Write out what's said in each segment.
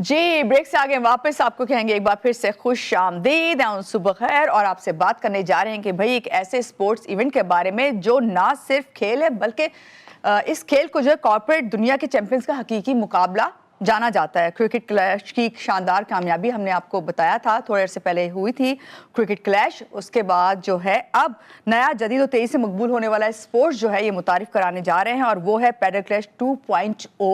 جی break سے آگے واپس آپ کو کہیں گے ایک بار پھر سے خوش آمدید صبح خیر، اور آپ سے بات کرنے جا رہے ہیں کہ بھئی ایک ایسے سپورٹس ایونٹ کے بارے میں جو نہ صرف کھیل ہے بلکہ اس کھیل کو جو ہے کارپوریٹ دنیا کے چیمپئنز کا حقیقی مقابلہ جانا جاتا ہے۔ کرکٹ کلیش کی شاندار کامیابی ہم نے آپ کو بتایا تھا تھوڑے عرصے پہلے ہوئی تھی کرکٹ کلیش، اس کے بعد جو ہے اب نیا جدید و تیزی سے مقبول ہونے والا سپورٹس جو ہے یہ متعارف کرانے جا رہے ہیں، اور وہ ہے padel clash 2.0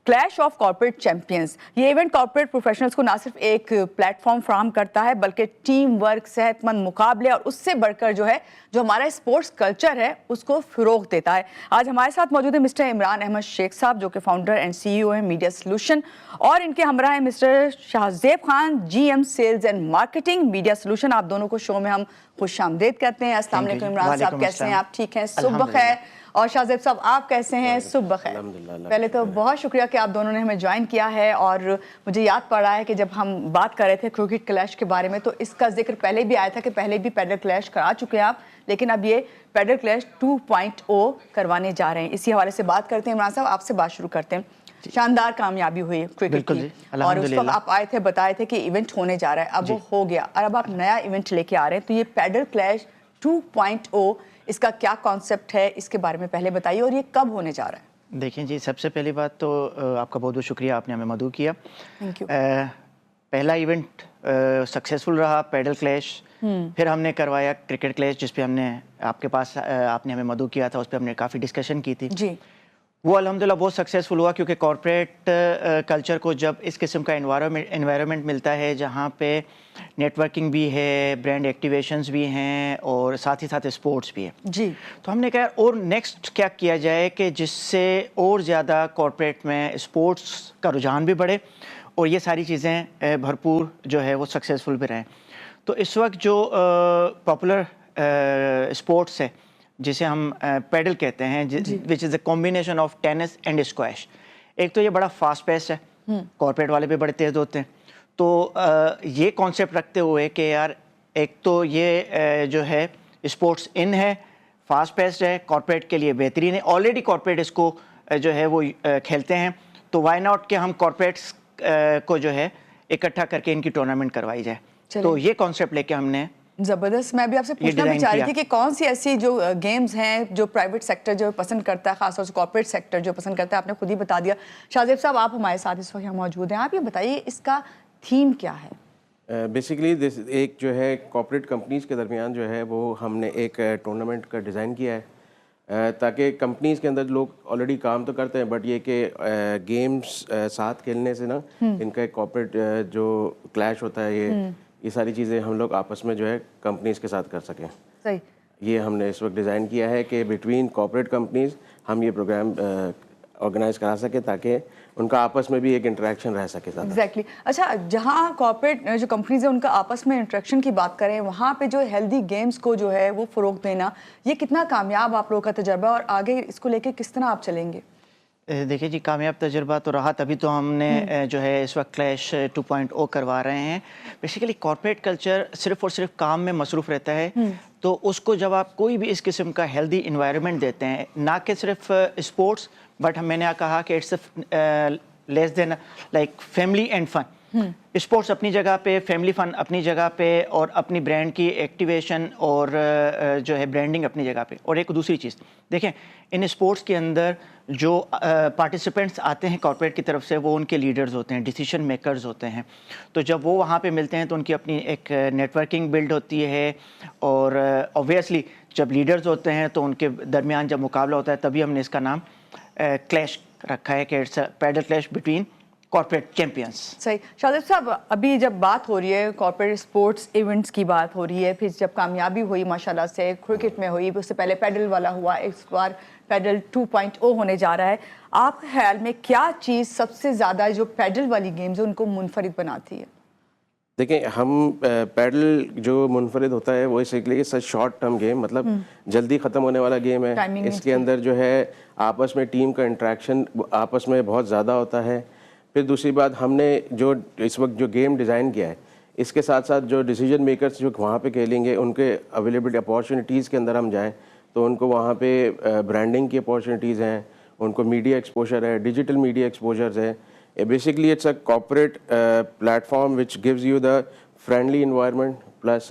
clash of corporate champions. یہ ایونٹ کارپوریٹ پروفیشنلز کو نہ صرف ایک پلیٹ فارم فراہم کرتا ہے بلکہ ٹیم ورک، صحت مند مقابلے اور اس سے بڑھ کر جو ہے جو ہمارا اسپورٹس کلچر ہے اس کو فروغ دیتا ہے۔ آج ہمارے ساتھ موجود ہے مسٹر عمران احمد شیخ صاحب جو کہ فاؤنڈر اینڈ سی ای او ہیں میڈیا سلوشن، اور ان کے ہمراہ ہیں mister Shahzeb Khan G M sales and marketing media solution. آپ دونوں کو شو میں ہم خوش آمدید کہتے ہیں۔ السلام علیکم عمران صاحب، کیسے ہیں آپ؟ ٹھیک ہیں، صبح خیر۔ اور شاہزیب صاحب آپ کیسے ہیں؟ صبح خیر۔ پہلے تو بہت شکریہ کہ آپ دونوں نے ہمیں جوائن کیا ہے، اور مجھے یاد پڑ رہا ہے کہ جب ہم بات کر رہے تھے کرکٹ کلیش کے بارے میں تو اس کا ذکر پہلے بھی آیا تھا کہ پہلے بھی پیڈل کلیش کرا چکے ہیں آپ، لیکن اب یہ پیڈل کلیش 2.0 کروانے جا رہے ہیں۔ اسی حوالے سے بات کرتے ہیں عمران صاحب، آپ سے بات شروع کرتے ہیں۔ شاندار کامیابی ہوئی کرکٹ کی، اور اس وقت آپ آئے تھے بتائے تھے کہ ایونٹ ہونے جا رہا ہے، اب وہ ہو گیا، اور اب آپ نیا ایونٹ لے کے آ رہے ہیں، تو یہ پیڈل کلیش 2.0 اس کا کیا کانسیپٹ ہے، اس کے بارے میں پہلے بتائیے، اور یہ کب ہونے جا رہا ہے؟ دیکھیں جی، سب سے پہلی بات تو آپ کا بہت بہت شکریہ، آپ نے ہمیں مدعو کیا۔ Thank you. پہلا ایونٹ سکسیزفل رہا پیڈل کلیش، پھر ہم نے کروایا کرکٹ کلیش جس پہ ہم نے آپ کے پاس آپ نے ہمیں مدعو کیا تھا، اس پہ ہم نے کافی ڈسکشن کی تھی جی، وہ الحمدللہ بہت سکسیزفل ہوا، کیونکہ کارپوریٹ کلچر کو جب اس قسم کا انوائرمنٹ ملتا ہے جہاں پہ نیٹ ورکنگ بھی ہے، برانڈ ایکٹیویشنز بھی ہیں، اور ساتھ ہی ساتھ اسپورٹس بھی ہے، جی، تو ہم نے کہا اور نیکسٹ کیا کیا جائے کہ جس سے اور زیادہ کارپوریٹ میں اسپورٹس کا رجحان بھی بڑھے اور یہ ساری چیزیں بھرپور جو ہے وہ سکسیزفل بھی رہیں۔ تو اس وقت جو پاپولر اسپورٹس ہے جسے ہم پیڈل کہتے ہیں، which is a combination of tennis and squash, ایک تو یہ بڑا فاسٹ پیس ہے، کارپوریٹ والے بھی بڑے تیز ہوتے ہیں، تو یہ کانسیپٹ رکھتے ہوئے کہ یار ایک تو یہ جو ہے اسپورٹس ان ہے، فاسٹ پیسڈ ہے، کارپوریٹ کے لیے بہترین ہے، آلریڈی کارپوریٹ اس کو جو ہے وہ کھیلتے ہیں، تو وائی ناٹ کہ ہم کارپوریٹس کو جو ہے اکٹھا کر کے ان کی ٹورنامنٹ کروائی جائے، تو یہ کانسیپٹ لے کے ہم نے زبردست۔ میں بھی آپ سے پوچھنا بھی چاہ رہی تھی کہ کون سی ایسی جو گیمز ہیں جو پرائیویٹ سیکٹر جو پسند کرتا ہے، خاص طور سے کارپوریٹ سیکٹر جو پسند کرتا ہے، آپ نے خود ہی بتا دیا۔ شاہزیب صاحب آپ ہمارے ساتھ اس وقت موجود ہیں، آپ یہ بتائیے اس کا تھیم کیا ہے؟ بیسیکلی ایک جو ہے کارپوریٹ کمپنیز کے درمیان جو ہے وہ ہم نے ایک ٹورنامنٹ کا ڈیزائن کیا ہے، تاکہ کمپنیز کے اندر لوگ آلریڈی کام تو کرتے ہیں، بٹ یہ کہ گیمز ساتھ کھیلنے سے نا ان کا ایک کارپوریٹ جو کلیش ہوتا ہے، یہ ساری چیزیں ہم لوگ آپس میں جو ہے کمپنیز کے ساتھ کر سکیں۔ صحیح، یہ ہم نے اس وقت ڈیزائن کیا ہے کہ بٹوین کارپوریٹ کمپنیز ہم یہ پروگرام آرگنائز کرا سکیں تاکہ ان کا آپس میں بھی ایک انٹریکشن رہ سکے۔ ایگزیکٹلی۔ اچھا، جہاں کارپوریٹ جو کمپنیز ہیں ان کا آپس میں انٹریکشن کی بات کریں، وہاں پہ جو ہیلدی گیمز کو جو ہے وہ فروغ دینا، یہ کتنا کامیاب آپ لوگوں کا تجربہ، اور آگے اس کو لے کے کس طرح آپ چلیں گے؟ دیکھیں جی، کامیاب تجربہ تو رہا، تبھی تو ہم نے جو ہے اس وقت کلیش 2.0 کروا رہے ہیں۔ بیسیکلی کارپوریٹ کلچر صرف اور صرف کام میں مصروف رہتا ہے، تو اس کو جب آپ کوئی بھی اس قسم کا ہیلدی انوائرمنٹ دیتے ہیں، نہ کہ صرف اسپورٹس، بٹ میں نے کہا کہ it's less than like family and fun. Sports اپنی جگہ پہ، فیملی فن اپنی جگہ پہ، اور اپنی برانڈ کی ایکٹیویشن اور جو ہے برانڈنگ اپنی جگہ پہ۔ اور ایک دوسری چیز دیکھیں، ان اسپورٹس کے اندر جو پارٹیسپینٹس آتے ہیں کارپوریٹ کی طرف سے، وہ ان کے لیڈرز ہوتے ہیں، ڈیسیشن میکرز ہوتے ہیں، تو جب وہ وہاں پہ ملتے ہیں تو ان کی اپنی ایک نیٹ ورکنگ بلڈ ہوتی ہے، اور اوبویسلی جب لیڈرز ہوتے ہیں تو ان کے درمیان جب مقابلہ ہوتا ہے، تبھی ہم نے اس کا نام کلیش رکھا ہے کہ it's padel clash between corporate champions. صحیح۔ شاہزیب صاحب، ابھی جب بات ہو رہی ہے کارپوریٹ اسپورٹس ایونٹس کی بات ہو رہی ہے، پھر جب کامیابی ہوئی ماشاءاللہ سے کرکٹ میں ہوئی، اس سے پہلے پیڈل والا ہوا، اس بار پیڈل 2.0 ہونے جا رہا ہے، آپ کے خیال میں کیا چیز سب سے زیادہ جو پیڈل والی گیمز ہیں ان کو منفرد بناتی ہے؟ دیکھیں، ہم پیڈل جو منفرد ہوتا ہے وہ اس لیے سچ شارٹ ٹرم گیم، مطلب جلدی ختم ہونے والا گیم ہے، اس کے اندر جو ہے آپس میں ٹیم کا انٹریکشن آپس میں بہت زیادہ ہوتا ہے۔ پھر دوسری بات، ہم نے جو اس وقت جو گیم ڈیزائن کیا ہے، اس کے ساتھ ساتھ جو ڈیسیجن میکرز جو وہاں پہ کھیلیں گے، ان کے اویلیبل اپارچونیٹیز کے اندر ہم جائیں تو ان کو وہاں پہ برانڈنگ کی اپارچونیٹیز ہیں، ان کو میڈیا ایکسپوجر ہے، ڈیجیٹل میڈیا ایکسپوجرز ہے، Basically, it's a corporate platform which gives you the friendly environment, plus